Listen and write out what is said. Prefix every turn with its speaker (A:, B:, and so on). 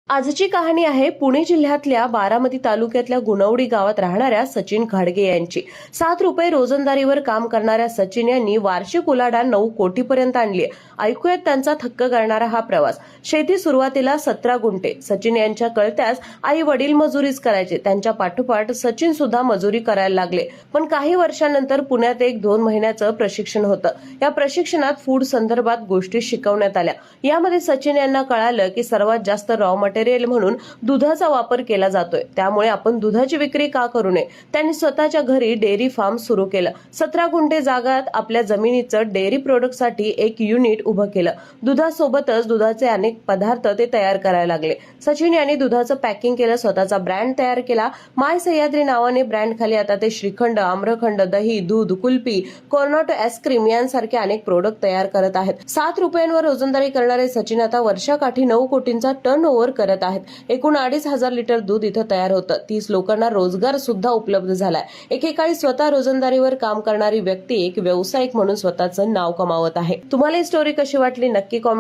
A: आजची कहाणी आहे पुणे जिल्ह्यातल्या बारामती तालुक्यातल्या गुणवडी गावात राहणाऱ्या सचिन घाडगे यांची। 7 रुपये रोजंदारीवर काम करणाऱ्या सचिन यांनी वार्षिक उलाढाल 9 कोटीपर्यंत आणली। ऐकूयात त्यांचा थक्क करणारा हा प्रवास। शेती सुरुवातीला 17 गुंठे। सचिन यांच्या कळत्यास आई वडील मजुरीच करायचे। त्यांच्या पाठोपाठ सचिन सुद्धा मजुरी करायला लागले। पण काही वर्षांनंतर पुण्यात 1-2 महिन्याचं प्रशिक्षण होतं। या प्रशिक्षणात फूड संदर्भात गोष्टी शिकवण्यात आल्या। यामध्ये सचिन यांना कळालं की सर्वात जास्त रॉ मटेरियल म्हणून दुधाचा वापर केला जातोय, त्यामुळे आपण दुधाची विक्री का करू नये। त्यांनी स्वतःच्या घरी डेअरी फार्म सुरू केलं। 17 गुंठे जागात आपल्या जमिनीचं डेअरी प्रोडक्टसाठी एक युनिट उभं केलं। दुधासोबतच दुधाचे अनेक पदार्थ ते तयार करायला लागले। सचिन यांनी दुधाचं पॅकिंग केलं, स्वतःचा ब्रँड तयार केला। माय सह्याद्री नावाने ब्रँड खाली आता ते श्रीखंड, आम्रखंड, दही, दूध, कुल्फी, कॉर्नेटो आईस्क्रीम यांसारखे अनेक प्रोडक्ट तयार करत आहेत। 7 रुपयांवर रोजंदारी करणारे सचिन आता वर्षाकाठी 9 कोटींचा टर्नओव्हर करत आहेत। एकूण 2,500 लिटर दूध इथं तयार होतं। 30 लोकांना रोजगार सुद्धा उपलब्ध झालाय। एकेकाळी स्वतः रोजंदारीवर काम करणारी व्यक्ती एक व्यावसायिक म्हणून स्वतःचं नाव कमावत आहे। तुम्हाला ही स्टोरी कशी वाटली नक्की कॉमेंट